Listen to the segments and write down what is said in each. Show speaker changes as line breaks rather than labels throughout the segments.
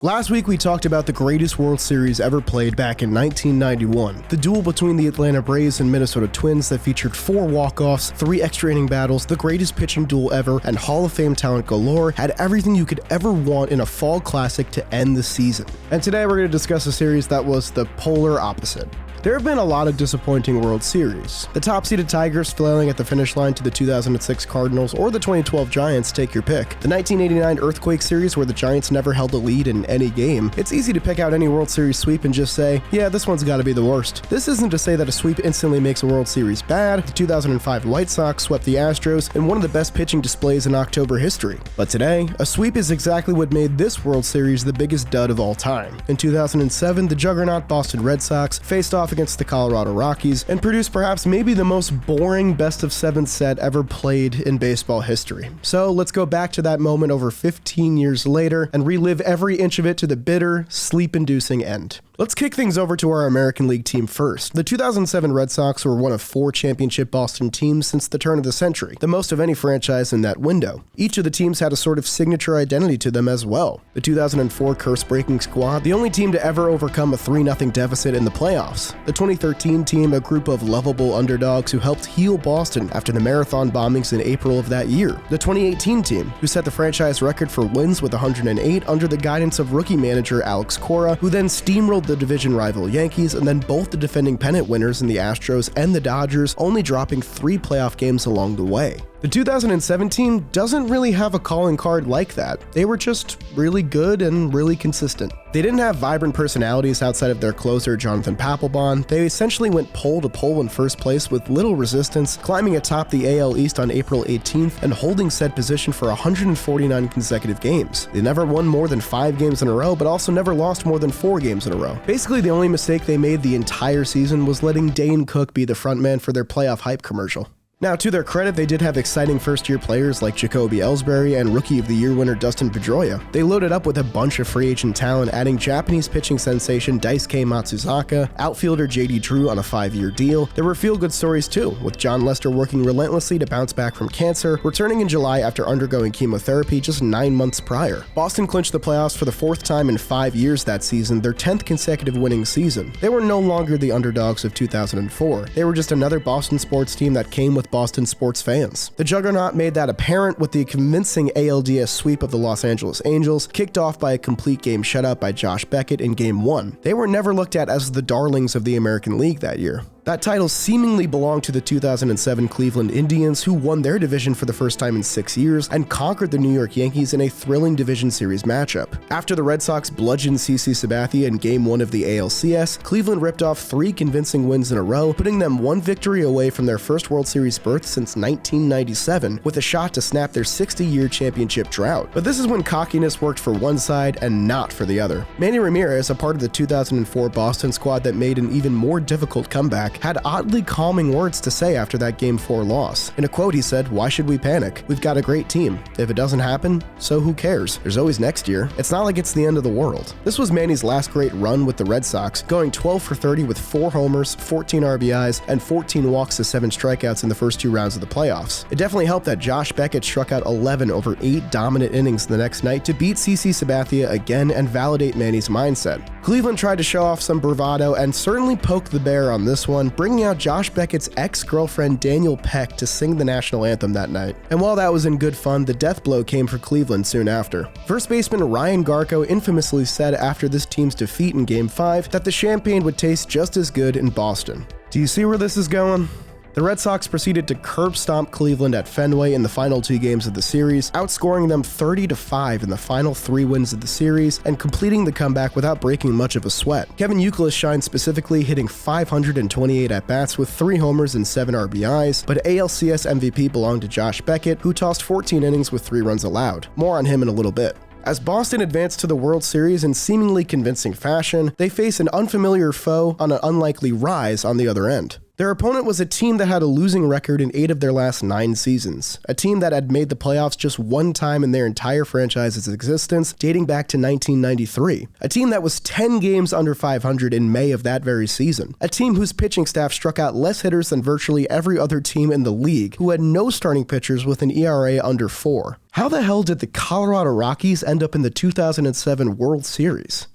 Last week we talked about the greatest World Series ever played back in 1991. The duel between the Atlanta Braves and Minnesota Twins that featured 4 walk-offs, 3 extra inning battles, the greatest pitching duel ever, and Hall of Fame talent galore had everything you could ever want in a fall classic to end the season. And today we're going to discuss a series that was the polar opposite. There have been a lot of disappointing World Series. The top-seeded Tigers flailing at the finish line to the 2006 Cardinals or the 2012 Giants, take your pick. The 1989 Earthquake Series where the Giants never held a lead in any game. It's easy to pick out any World Series sweep and just say, yeah, this one's gotta be the worst. This isn't to say that a sweep instantly makes a World Series bad. The 2005 White Sox swept the Astros in one of the best pitching displays in October history. But today, a sweep is exactly what made this World Series the biggest dud of all time. In 2007, the juggernaut Boston Red Sox faced off against the Colorado Rockies and produced perhaps maybe the most boring best-of-7 set ever played in baseball history. So let's go back to that moment over 15 years later and relive every inch of it to the bitter, sleep-inducing end. Let's kick things over to our American League team first. The 2007 Red Sox were one of 4 championship Boston teams since the turn of the century, the most of any franchise in that window. Each of the teams had a sort of signature identity to them as well. The 2004 curse-breaking squad, the only team to ever overcome a 3-0 deficit in the playoffs. The 2013 team, a group of lovable underdogs who helped heal Boston after the marathon bombings in April of that year. The 2018 team, who set the franchise record for wins with 108 under the guidance of rookie manager Alex Cora, who then steamrolled the division rival Yankees and then both the defending pennant winners in the Astros and the Dodgers, only dropping 3 playoff games along the way. The 2017 doesn't really have a calling card like that. They were just really good and really consistent. They didn't have vibrant personalities outside of their closer Jonathan Papelbon. They essentially went pole to pole in first place with little resistance, climbing atop the AL East on April 18th and holding said position for 149 consecutive games. They never won more than 5 games in a row, but also never lost more than 4 games in a row. Basically, the only mistake they made the entire season was letting Dane Cook be the frontman for their playoff hype commercial. Now, to their credit, they did have exciting first-year players like Jacoby Ellsbury and Rookie of the Year winner Dustin Pedroia. They loaded up with a bunch of free agent talent, adding Japanese pitching sensation Daisuke Matsuzaka, outfielder JD Drew on a 5-year deal. There were feel-good stories too, with John Lester working relentlessly to bounce back from cancer, returning in July after undergoing chemotherapy just 9 months prior. Boston clinched the playoffs for the 4th time in 5 years that season, their 10th consecutive winning season. They were no longer the underdogs of 2004. They were just another Boston sports team that came with Boston sports fans. The juggernaut made that apparent with the convincing ALDS sweep of the Los Angeles Angels, kicked off by a complete game shutout by Josh Beckett in Game 1. They were never looked at as the darlings of the American League that year. That title seemingly belonged to the 2007 Cleveland Indians, who won their division for the first time in 6 years and conquered the New York Yankees in a thrilling division series matchup. After the Red Sox bludgeoned CC Sabathia in Game 1 of the ALCS, Cleveland ripped off 3 convincing wins in a row, putting them 1 victory away from their first World Series berth since 1997, with a shot to snap their 60-year championship drought. But this is when cockiness worked for one side and not for the other. Manny Ramirez, a part of the 2004 Boston squad that made an even more difficult comeback, had oddly calming words to say after that Game 4 loss. In a quote, he said, "Why should we panic? We've got a great team. If it doesn't happen, so who cares? There's always next year. It's not like it's the end of the world." This was Manny's last great run with the Red Sox, going 12 for 30 with 4 homers, 14 RBIs, and 14 walks to 7 strikeouts in the first 2 rounds of the playoffs. It definitely helped that Josh Beckett struck out 11 over 8 dominant innings the next night to beat CC Sabathia again and validate Manny's mindset. Cleveland tried to show off some bravado and certainly poked the bear on this one, bringing out Josh Beckett's ex-girlfriend Danielle Peck to sing the national anthem that night. And while that was in good fun, the death blow came for Cleveland soon after. First baseman Ryan Garco infamously said after this team's defeat in Game 5 that the champagne would taste just as good in Boston. Do you see where this is going? The Red Sox proceeded to curb stomp Cleveland at Fenway in the final 2 games of the series, outscoring them 30-5 in the final 3 wins of the series and completing the comeback without breaking much of a sweat. Kevin Youkilis shined specifically, hitting 528 at-bats with 3 homers and 7 RBIs, but ALCS MVP belonged to Josh Beckett, who tossed 14 innings with 3 runs allowed. More on him in a little bit. As Boston advanced to the World Series in seemingly convincing fashion, they face an unfamiliar foe on an unlikely rise on the other end. Their opponent was a team that had a losing record in 8 of their last 9 seasons, a team that had made the playoffs just one time in their entire franchise's existence, dating back to 1993, a team that was 10 games under 500 in May of that very season, a team whose pitching staff struck out less hitters than virtually every other team in the league, who had no starting pitchers with an ERA under 4. How the hell did the Colorado Rockies end up in the 2007 World Series?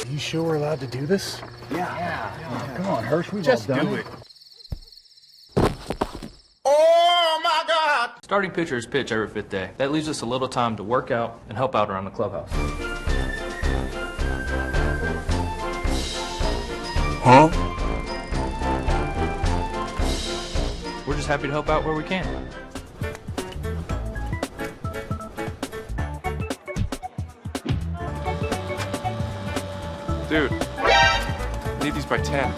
You sure we're allowed to do this?
Yeah.
Come on, Hirsch, we've
Just
all done
do
it.
Oh my God!
Starting pitchers pitch every 5th day. That leaves us a little time to work out and help out around the clubhouse.
Huh?
We're just happy to help out where we can.
Dude, need these by 10.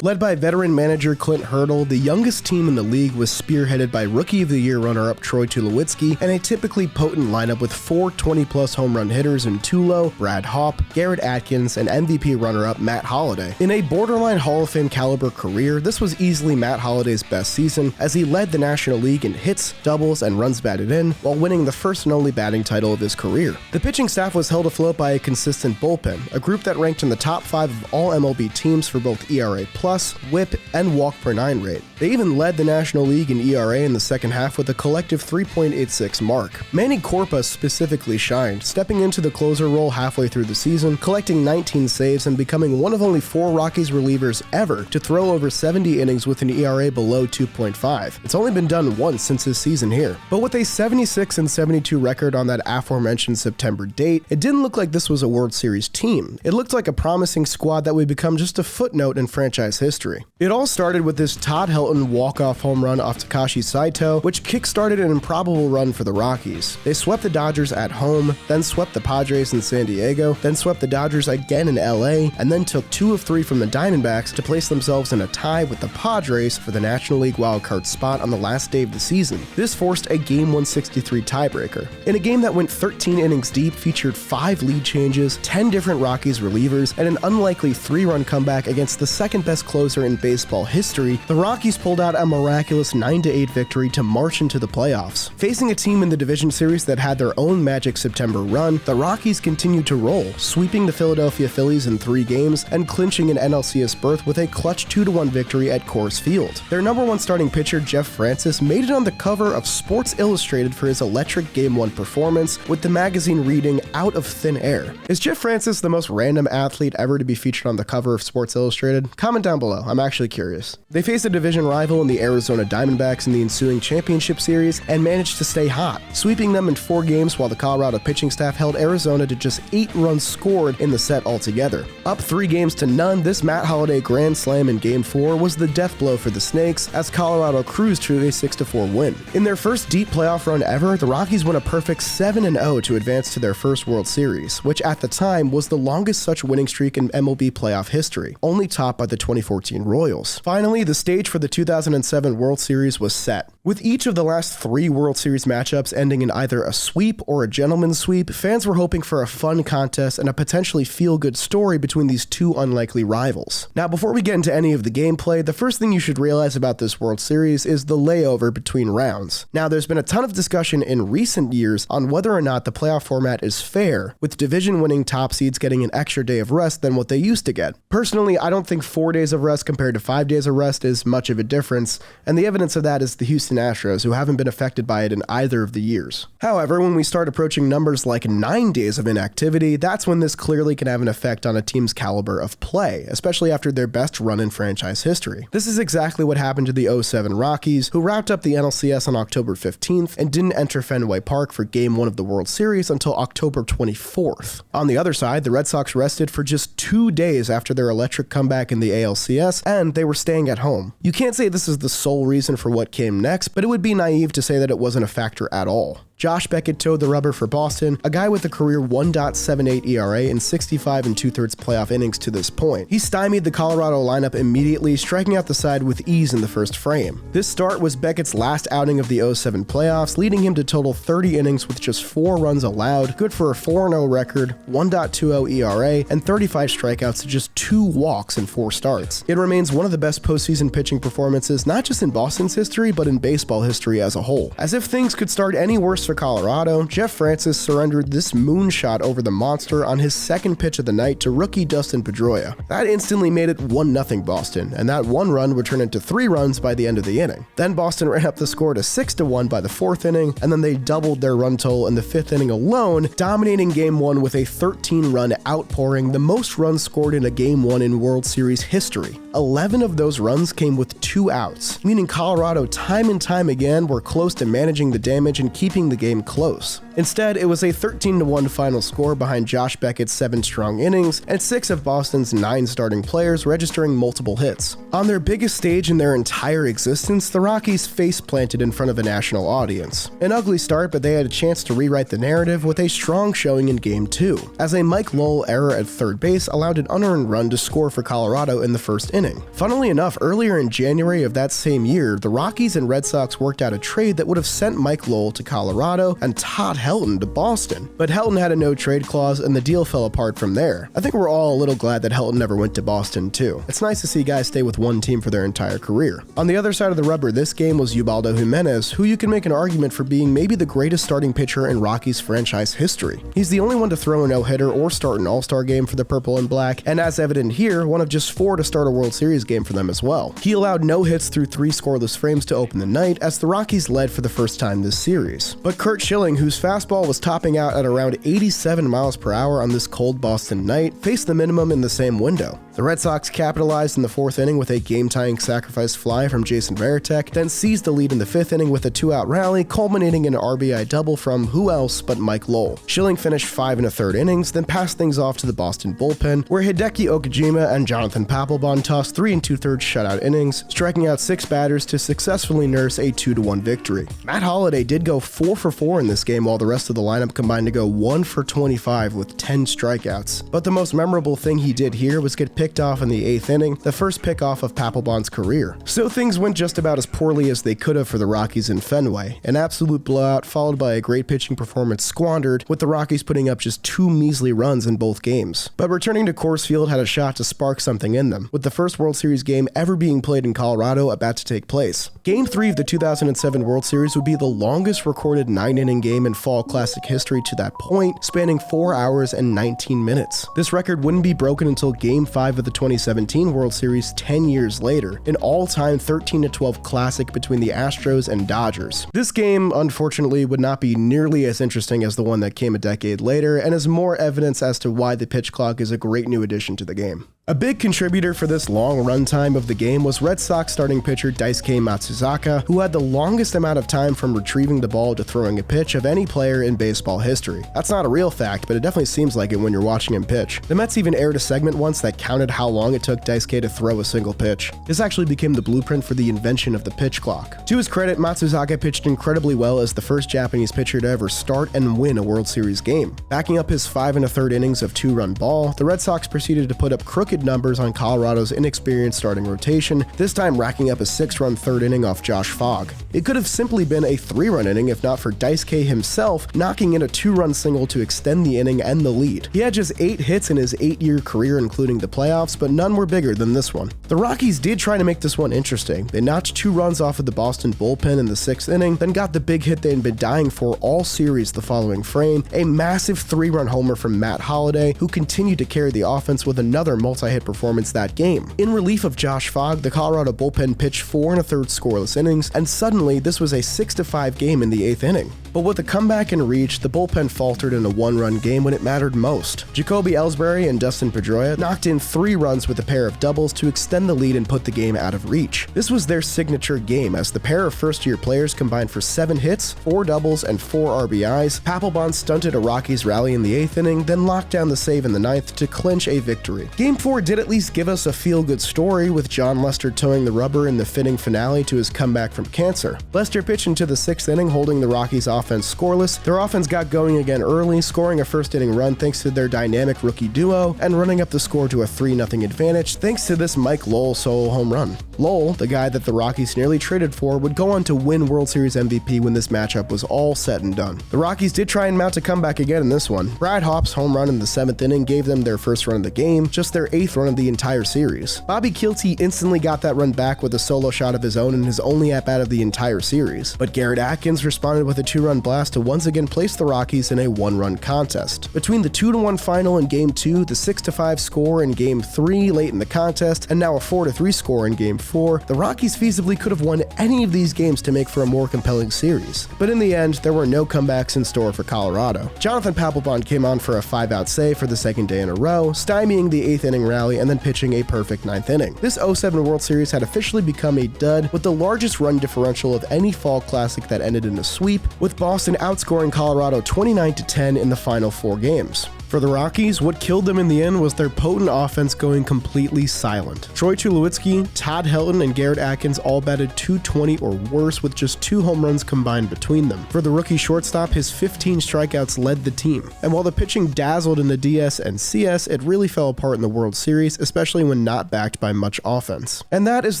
Led by veteran manager Clint Hurdle, the youngest team in the league was spearheaded by Rookie of the Year runner-up Troy Tulowitzki and a typically potent lineup with 4 20-plus home run hitters in Tulo, Brad Haupt, Garrett Atkins, and MVP runner-up Matt Holliday. In a borderline Hall of Fame caliber career, this was easily Matt Holliday's best season, as he led the National League in hits, doubles, and runs batted in, while winning the first and only batting title of his career. The pitching staff was held afloat by a consistent bullpen, a group that ranked in the top 5 of all MLB teams for both ERA+, WHIP, and walk per 9 rate. They even led the National League in ERA in the second half with a collective 3.86 mark. Manny Corpa specifically shined, stepping into the closer role halfway through the season, collecting 19 saves and becoming one of only 4 Rockies relievers ever to throw over 70 innings with an ERA below 2.5. It's only been done once since his season here. But with a 76-72 record on that aforementioned September date, it didn't look like this was a World Series team. It looked like a promising squad that would become just a footnote in franchise history. It all started with this Todd Helton walk-off home run off Takashi Saito, which kick-started an improbable run for the Rockies. They swept the Dodgers at home, then swept the Padres in San Diego, then swept the Dodgers again in LA, and then took 2 of 3 from the Diamondbacks to place themselves in a tie with the Padres for the National League wildcard spot on the last day of the season. This forced a Game 163 tiebreaker. In a game that went 13 innings deep, featured 5 lead changes, 10 different Rockies relievers, and an unlikely 3-run comeback against the second-best closer in baseball history, the Rockies pulled out a miraculous 9-8 victory to march into the playoffs. Facing a team in the division series that had their own magic September run, the Rockies continued to roll, sweeping the Philadelphia Phillies in 3 games and clinching an NLCS berth with a clutch 2-1 victory at Coors Field. Their number 1 starting pitcher, Jeff Francis, made it on the cover of Sports Illustrated for his electric Game 1 performance, with the magazine reading, "Out of thin air." Is Jeff Francis the most random athlete ever to be featured on the cover of Sports Illustrated? Comment down below. I'm actually curious. They faced a division rival in the Arizona Diamondbacks in the ensuing championship series and managed to stay hot, sweeping them in 4 games while the Colorado pitching staff held Arizona to just 8 runs scored in the set altogether. Up 3 games to none, this Matt Holliday grand slam in Game 4 was the death blow for the Snakes as Colorado cruised to a 6-4 win. In their first deep playoff run ever, the Rockies won a perfect 7-0 to advance to their first World Series, which at the time was the longest such winning streak in MLB playoff history, only topped by the 2014 Royals. Finally, the stage for the 2007 World Series was set. With each of the last 3 World Series matchups ending in either a sweep or a gentleman's sweep, fans were hoping for a fun contest and a potentially feel-good story between these 2 unlikely rivals. Now, before we get into any of the gameplay, the first thing you should realize about this World Series is the layover between rounds. Now, there's been a ton of discussion in recent years on whether or not the playoff format is fair, with division-winning top seeds getting an extra day of rest than what they used to get. Personally, I don't think 4 days of rest compared to 5 days of rest is much of a difference, and the evidence of that is the Houston Astros, who haven't been affected by it in either of the years. However, when we start approaching numbers like 9 days of inactivity, that's when this clearly can have an effect on a team's caliber of play, especially after their best run in franchise history. This is exactly what happened to the 07 Rockies, who wrapped up the NLCS on October 15th and didn't enter Fenway Park for Game 1 of the World Series until October 24th. On the other side, the Red Sox rested for just 2 days after their electric comeback in the ALCS, and they were staying at home. You can't say this is the sole reason for what came next, but it would be naive to say that it wasn't a factor at all. Josh Beckett towed the rubber for Boston, a guy with a career 1.78 ERA and 65 2/3 playoff innings to this point. He stymied the Colorado lineup immediately, striking out the side with ease in the first frame. This start was Beckett's last outing of the 07 playoffs, leading him to total 30 innings with just 4 runs allowed, good for a 4-0 record, 1.20 ERA, and 35 strikeouts to just 2 walks in 4 starts. It remains one of the best postseason pitching performances, not just in Boston's history, but in baseball history as a whole. As if things could start any worse for Colorado, Jeff Francis surrendered this moonshot over the monster on his second pitch of the night to rookie Dustin Pedroia. That instantly made it 1-0 Boston, and that 1 run would turn into 3 runs by the end of the inning. Then Boston ran up the score to 6-1 by the 4th inning, and then they doubled their run total in the 5th inning alone, dominating Game 1 with a 13-run outpouring, the most runs scored in a Game 1 in World Series history. 11 of those runs came with 2 outs, meaning Colorado time and time again were close to managing the damage and keeping the game close. Instead, it was a 13-1 final score behind Josh Beckett's 7 strong innings and 6 of Boston's 9 starting players registering multiple hits. On their biggest stage in their entire existence, the Rockies face-planted in front of a national audience. An ugly start, but they had a chance to rewrite the narrative with a strong showing in Game 2, as a Mike Lowell error at third base allowed an unearned run to score for Colorado in the first inning. Funnily enough, earlier in January of that same year, the Rockies and Red Sox worked out a trade that would have sent Mike Lowell to Colorado and Todd Helton to Boston, but Helton had a no-trade clause and the deal fell apart from there. I think we're all a little glad that Helton never went to Boston too. It's nice to see guys stay with one team for their entire career. On the other side of the rubber this game was Ubaldo Jimenez, who you can make an argument for being maybe the greatest starting pitcher in Rockies franchise history. He's the only one to throw a no-hitter or start an all-star game for the purple and black, and as evident here, one of just 4 to start a World Series game for them as well. He allowed no hits through 3 scoreless frames to open the night as the Rockies led for the first time this series. But Curt Schilling, whose fastball was topping out at around 87 miles per hour on this cold Boston night, faced the minimum in the same window. The Red Sox capitalized in the 4th inning with a game-tying sacrifice fly from Jason Varitek, then seized the lead in the 5th inning with a 2-out rally, culminating in an RBI double from who else but Mike Lowell. Schilling finished 5 1/3 innings, then passed things off to the Boston bullpen, where Hideki Okajima and Jonathan Papelbon tossed 3 2/3 shutout innings, striking out 6 batters to successfully nurse a 2-1 victory. Matt Holliday did go 4 for 4 in this game, while the rest of the lineup combined to go 1 for 25 with 10 strikeouts. But the most memorable thing he did here was get picked off in the 8th inning, the first pickoff of Papelbon's career. So things went just about as poorly as they could have for the Rockies in Fenway. An absolute blowout followed by a great pitching performance squandered, with the Rockies putting up just 2 measly runs in both games. But returning to Coors Field had a shot to spark something in them, with the first World Series game ever being played in Colorado about to take place. Game 3 of the 2007 World Series would be the longest recorded 9-inning game in Fall Classic history to that point, spanning 4 hours and 19 minutes. This record wouldn't be broken until Game 5 of the 2017 World Series 10 years later, an all-time 13-12 classic between the Astros and Dodgers. This game, unfortunately, would not be nearly as interesting as the one that came a decade later, and is more evidence as to why the pitch clock is a great new addition to the game. A big contributor for this long runtime of the game was Red Sox starting pitcher Daisuke Matsuzaka, who had the longest amount of time from retrieving the ball to throwing a pitch of any player in baseball history. That's not a real fact, but it definitely seems like it when you're watching him pitch. The Mets even aired a segment once that counted how long it took Daisuke to throw a single pitch. This actually became the blueprint for the invention of the pitch clock. To his credit, Matsuzaka pitched incredibly well as the first Japanese pitcher to ever start and win a World Series game. Backing up his 5 1/3 innings of 2-run ball, the Red Sox proceeded to put up crooked numbers on Colorado's inexperienced starting rotation, this time racking up a 6-run 3rd inning off Josh Fogg. It could have simply been a 3-run inning if not for Daisuke himself knocking in a 2-run single to extend the inning and the lead. He had just 8 hits in his 8-year career including the playoffs, but none were bigger than this one. The Rockies did try to make this one interesting. They notched 2 runs off of the Boston bullpen in the 6th inning, then got the big hit they had been dying for all series the following frame, a massive 3-run homer from Matt Holliday, who continued to carry the offense with another multi-hit performance that game. In relief of Josh Fogg, the Colorado bullpen pitched 4 1/3 scoreless innings, and suddenly this was a 6-5 game in the 8th inning. But with a comeback in reach, the bullpen faltered in a 1-run game when it mattered most. Jacoby Ellsbury and Dustin Pedroia knocked in 3 runs with a pair of doubles to extend the lead and put the game out of reach. This was their signature game, as the pair of first-year players combined for 7 hits, 4 doubles, and 4 RBIs. Papelbon stunted a Rockies rally in the 8th inning, then locked down the save in the 9th to clinch a victory. Game 4 did at least give us a feel-good story, with John Lester towing the rubber in the fitting finale to his comeback from cancer. Lester pitched into the 6th inning, holding the Rockies offense scoreless. Their offense got going again early, scoring a first-inning run thanks to their dynamic rookie duo, and running up the score to a 3-0 advantage thanks to this Mike Lowell solo home run. Lowell, the guy that the Rockies nearly traded for, would go on to win World Series MVP when this matchup was all said and done. The Rockies did try and mount a comeback again in this one. Brad Hopp's home run in the 7th inning gave them their first run of the game, just their 8th run of the entire series. Bobby Kilty instantly got that run back with a solo shot of his own in his only at-bat of the entire series, but Garrett Atkins responded with a 2-run blast to once again place the Rockies in a 1-run contest. Between the 2-1 final in Game 2, the 6-5 score in Game 3 late in the contest, and now a 4-3 score in Game 4, the Rockies feasibly could have won any of these games to make for a more compelling series. But in the end, there were no comebacks in store for Colorado. Jonathan Papelbon came on for a 5-out save for the 2nd day in a row, stymieing the 8th inning rally and then pitching a perfect 9th inning. This 07 World Series had officially become a dud, with the largest run differential of any fall classic that ended in a sweep, with Boston outscoring Colorado 29-10 in the final 4 games. For the Rockies, what killed them in the end was their potent offense going completely silent. Troy Tulowitzki, Todd Helton, and Garrett Atkins all batted .220 or worse, with just 2 home runs combined between them. For the rookie shortstop, his 15 strikeouts led the team. And while the pitching dazzled in the DS and CS, it really fell apart in the World Series, especially when not backed by much offense. And that is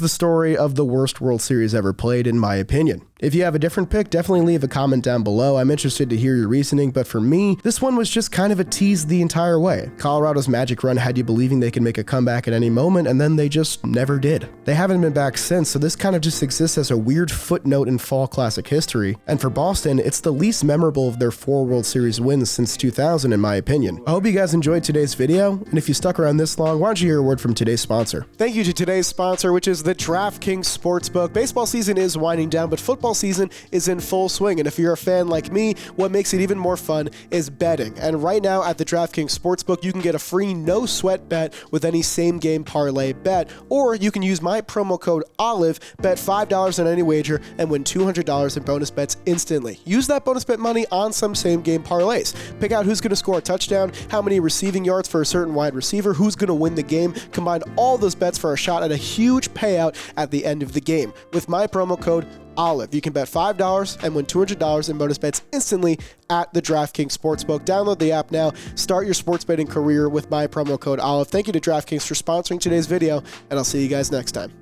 the story of the worst World Series ever played, in my opinion. If you have a different pick, definitely leave a comment down below. I'm interested to hear your reasoning, but for me, this one was just kind of a tease the entire way. Colorado's magic run had you believing they could make a comeback at any moment, and then they just never did. They haven't been back since, so this kind of just exists as a weird footnote in fall classic history. And for Boston, it's the least memorable of their 4 World Series wins since 2000, in my opinion. I hope you guys enjoyed today's video, and if you stuck around this long, why don't you hear a word from today's sponsor? Thank you to today's sponsor, which is the DraftKings Sportsbook. Baseball season is winding down, but football season is in full swing, and if you're a fan like me, what makes it even more fun is betting. And right now at the DraftKings Sportsbook, you can get a free no-sweat bet with any same-game parlay bet, or you can use my promo code OLIVE, bet $5 on any wager, and win $200 in bonus bets instantly. Use that bonus bet money on some same-game parlays. Pick out who's going to score a touchdown, how many receiving yards for a certain wide receiver, who's going to win the game. Combine all those bets for a shot at a huge payout at the end of the game. With my promo code OLIVE, you can bet $5 and win $200 in bonus bets instantly at the DraftKings Sportsbook. Download the app now. Start your sports betting career with my promo code OLIVE. Thank you to DraftKings for sponsoring today's video, and I'll see you guys next time.